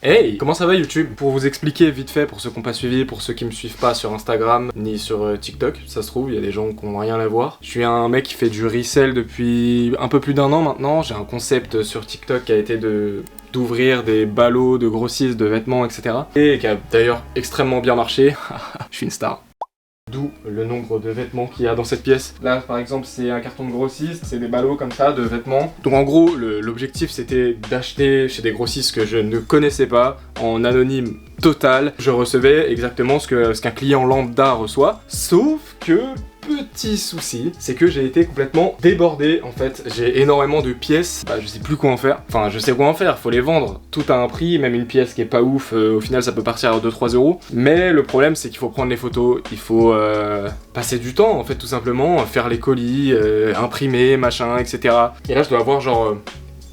Hey, comment ça va YouTube? Pour vous expliquer vite fait, pour ceux qui n'ont pas suivi, pour ceux qui me suivent pas sur Instagram, ni sur TikTok, ça se trouve, il y a des gens qui n'ont rien à voir. Je suis un mec qui fait du resell depuis un peu plus d'1 an maintenant. J'ai un concept sur TikTok qui a été d'ouvrir des ballots de grossistes de vêtements, etc. Et qui a d'ailleurs extrêmement bien marché. Je suis une star. D'où le nombre de vêtements qu'il y a dans cette pièce. Là par exemple c'est un carton de grossiste, c'est des ballots comme ça de vêtements. Donc en gros l'objectif c'était d'acheter chez des grossistes que je ne connaissais pas, en anonyme total. Je recevais exactement ce qu'un client lambda reçoit, sauf que petit souci, c'est que j'ai été complètement débordé en fait. J'ai énormément de pièces, je sais plus quoi en faire. Enfin je sais quoi en faire, faut les vendre tout à un prix, même une pièce qui est pas ouf, au final ça peut partir à 2-3 euros. Mais le problème c'est qu'il faut prendre les photos, il faut passer du temps en fait tout simplement, faire les colis, imprimer, machin, etc. Et là je dois avoir genre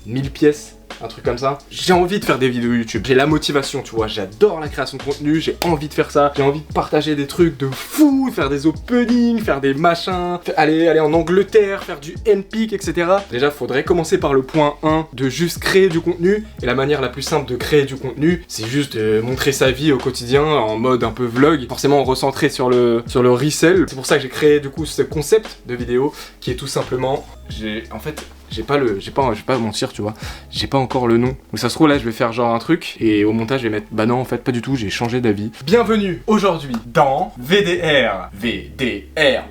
1000 pièces. Un truc comme ça. J'ai envie de faire des vidéos YouTube. J'ai la motivation, tu vois. J'adore la création de contenu. J'ai envie de faire ça. J'ai envie de partager des trucs de fou, faire des openings, faire des machins, aller en Angleterre, faire du NPIC, etc. Déjà, faudrait commencer par le point 1 de juste créer du contenu. Et la manière la plus simple de créer du contenu, c'est juste de montrer sa vie au quotidien en mode un peu vlog, forcément recentré sur le resell. C'est pour ça que j'ai créé du coup ce concept de vidéo qui est tout simplement, je vais pas mentir, tu vois, j'ai pas encore le nom. Donc ça se trouve là je vais faire genre un truc et au montage je vais mettre bah non en fait pas du tout, j'ai changé d'avis. Bienvenue aujourd'hui dans VDR.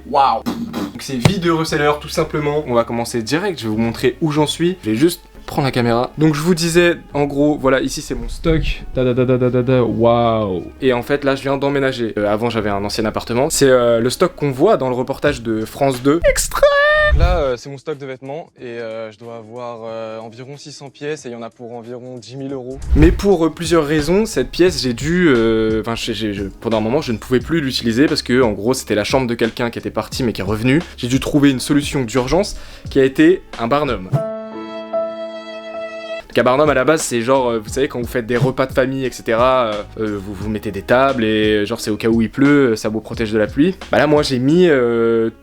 Waouh. Donc c'est vie de reseller tout simplement. On va commencer direct, je vais vous montrer où j'en suis. Je vais juste prendre la caméra. Donc je vous disais en gros, voilà, ici c'est mon stock. Waouh. Et en fait là je viens d'emménager. Avant j'avais un ancien appartement. C'est le stock qu'on voit dans le reportage de France 2. Extrait. Là, c'est mon stock de vêtements et je dois avoir environ 600 pièces et il y en a pour environ 10 000 euros. Mais pour plusieurs raisons, cette pièce, j'ai dû... pendant un moment, je ne pouvais plus l'utiliser parce que, en gros, c'était la chambre de quelqu'un qui était parti mais qui est revenu. J'ai dû trouver une solution d'urgence qui a été un barnum. Un barnum à la base c'est genre, vous savez quand vous faites des repas de famille etc, vous mettez des tables et genre c'est au cas où il pleut, ça vous protège de la pluie. Bah là moi j'ai mis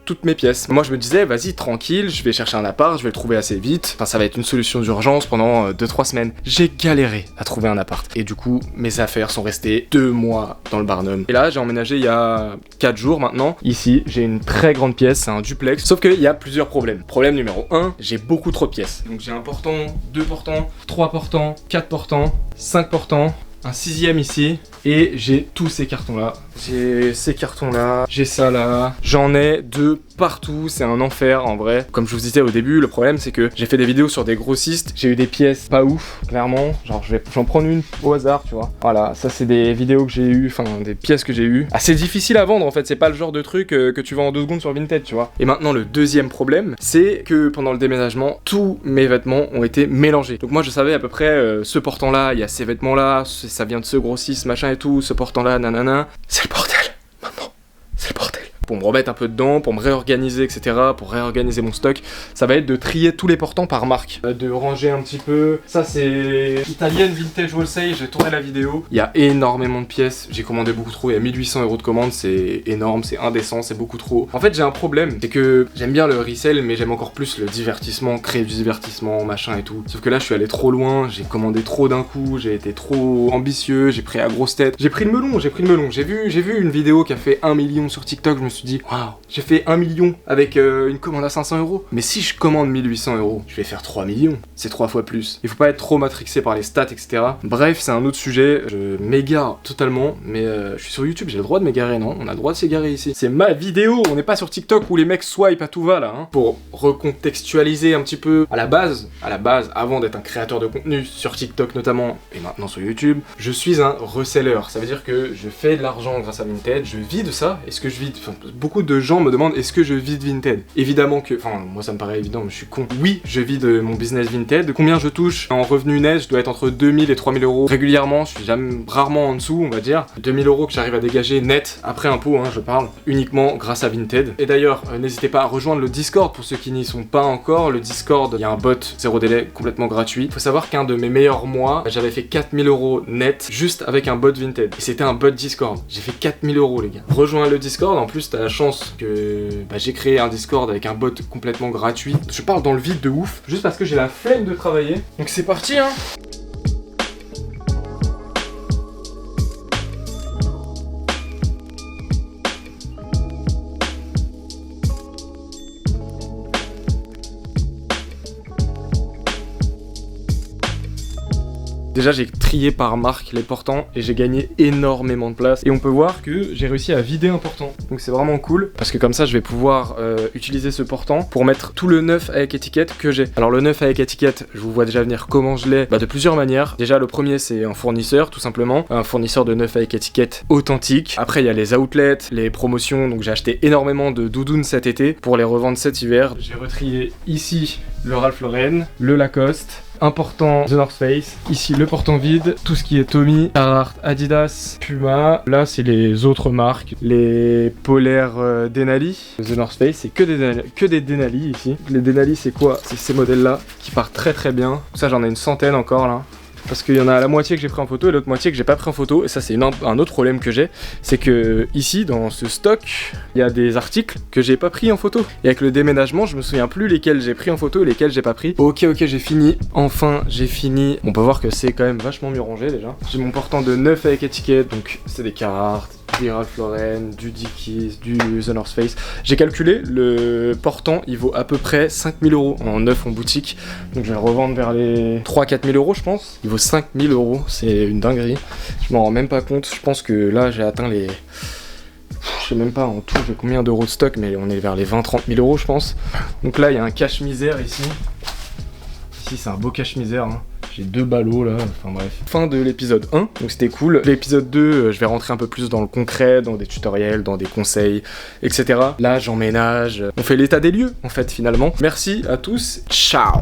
toutes mes pièces. Moi je me disais vas-y tranquille, je vais chercher un appart, je vais le trouver assez vite, enfin ça va être une solution d'urgence pendant 2-3 semaines. J'ai galéré à trouver un appart et du coup mes affaires sont restées 2 mois dans le barnum. Et là j'ai emménagé il y a 4 jours maintenant. Ici j'ai une très grande pièce, c'est un duplex, sauf qu'il y a plusieurs problèmes. Problème numéro 1, j'ai beaucoup trop de pièces. Donc j'ai un portant, 2 portants, 3 portants, 4 portants, 5 portants, un 6e ici, et j'ai tous ces cartons là. J'ai ces cartons là, j'ai ça là, j'en ai de partout, c'est un enfer en vrai. Comme je vous disais au début, le problème c'est que j'ai fait des vidéos sur des grossistes, j'ai eu des pièces pas ouf, clairement, genre j'en prends une au hasard, tu vois. Voilà, ça c'est des vidéos que j'ai eues, enfin des pièces que j'ai eues. Assez difficile à vendre en fait, c'est pas le genre de truc que tu vends en 2 secondes sur Vinted, tu vois. Et maintenant le deuxième problème, c'est que pendant le déménagement, tous mes vêtements ont été mélangés. Donc moi je savais à peu près, ce portant là, il y a ces vêtements là, ça vient de ce grossiste, machin et tout, ce portant là, nanana. C'est le bordel, maintenant, c'est le bordel. Pour me remettre un peu dedans, pour me réorganiser, etc., pour réorganiser mon stock, ça va être de trier tous les portants par marque, de ranger un petit peu. Ça c'est Italienne Vintage Wholesale, j'ai tourné la vidéo. Il y a énormément de pièces, j'ai commandé beaucoup trop, il y a 1800 € de commande, c'est énorme, c'est indécent, c'est beaucoup trop. En fait j'ai un problème, c'est que j'aime bien le resell, mais j'aime encore plus le divertissement, créer du divertissement, machin et tout. Sauf que là je suis allé trop loin, j'ai commandé trop d'un coup, j'ai été trop ambitieux, j'ai pris à grosse tête. J'ai pris le melon. J'ai vu une vidéo qui a fait 1 million sur TikTok, je me suis dit waouh, j'ai fait 1 million avec une commande à 500 €. Mais si je commande 1800 €, je vais faire 3 millions. C'est 3 fois plus. Il faut pas être trop matrixé par les stats, etc. Bref, c'est un autre sujet. Je m'égare totalement, mais je suis sur YouTube, j'ai le droit de m'égarer, non? On a le droit de s'égarer ici. C'est ma vidéo, on n'est pas sur TikTok où les mecs swipe à tout va là. Hein. Pour recontextualiser un petit peu, à la base, avant d'être un créateur de contenu sur TikTok notamment, et maintenant sur YouTube, je suis un reseller. Ça veut dire que je fais de l'argent grâce à Vinted, je vis de ça. Est-ce que je vis beaucoup de gens me demandent est-ce que je vis de Vinted. Évidemment que, enfin moi ça me paraît évident mais je suis con. Oui, je vis de mon business Vinted. Combien je touche en revenu net? Je dois être entre 2000 et 3000 € régulièrement, je suis jamais rarement en dessous on va dire. 2000 € que j'arrive à dégager net après impôt, hein, je parle, uniquement grâce à Vinted. Et d'ailleurs, n'hésitez pas à rejoindre le Discord pour ceux qui n'y sont pas encore. Le Discord, il y a un bot 0 délai complètement gratuit. Faut savoir qu'un de mes meilleurs mois, j'avais fait 4000 € net juste avec un bot Vinted. Et c'était un bot Discord. J'ai fait 4000 € les gars. Rejoins le Discord, en plus t'as la chance que j'ai créé un Discord avec un bot complètement gratuit. Je parle dans le vide de ouf, juste parce que j'ai la flemme de travailler. Donc c'est parti hein. Déjà j'ai trié par marque les portants et j'ai gagné énormément de place. Et on peut voir que j'ai réussi à vider un portant. Donc c'est vraiment cool parce que comme ça je vais pouvoir utiliser ce portant pour mettre tout le neuf avec étiquette que j'ai. Alors le neuf avec étiquette, je vous vois déjà venir comment je l'ai, de plusieurs manières. Déjà le premier c'est un fournisseur tout simplement, un fournisseur de neuf avec étiquette authentique. Après il y a les outlets, les promotions, donc j'ai acheté énormément de doudounes cet été pour les revendre cet hiver. J'ai retrié ici le Ralph Lauren, le Lacoste, un portant The North Face, ici le portant vide, tout ce qui est Tommy, Carhartt, Adidas, Puma, là c'est les autres marques, les polaires Denali, The North Face, c'est que des Denali ici. Les Denali c'est quoi? C'est ces modèles là qui partent très très bien, ça j'en ai une centaine encore là. Parce qu'il y en a la moitié que j'ai pris en photo et l'autre moitié que j'ai pas pris en photo. Et ça c'est un autre problème que j'ai. C'est que ici dans ce stock, il y a des articles que j'ai pas pris en photo. Et avec le déménagement, je me souviens plus lesquels j'ai pris en photo et lesquels j'ai pas pris. Ok, j'ai fini. Enfin, j'ai fini. On peut voir que c'est quand même vachement mieux rangé déjà. J'ai mon portant de neuf avec étiquette. Donc c'est des Carhartt, du Ralph Lauren, du Dickies, du The North Face. J'ai calculé, le portant il vaut à peu près 5000 € en neuf en boutique. Donc je vais le revendre vers les 3-4 000 € je pense. Il vaut 5000 €, c'est une dinguerie. Je m'en rends même pas compte, je pense que là j'ai atteint les... Je sais même pas en tout j'ai combien d'euros de stock, mais on est vers les 20-30 000 € je pense. Donc là il y a un cache-misère ici. Ici c'est un beau cache-misère hein. J'ai 2 ballots là, enfin bref. Fin de l'épisode 1, donc c'était cool. L'épisode 2, je vais rentrer un peu plus dans le concret, dans des tutoriels, dans des conseils, etc. Là j'emménage, on fait l'état des lieux en fait finalement. Merci à tous, ciao.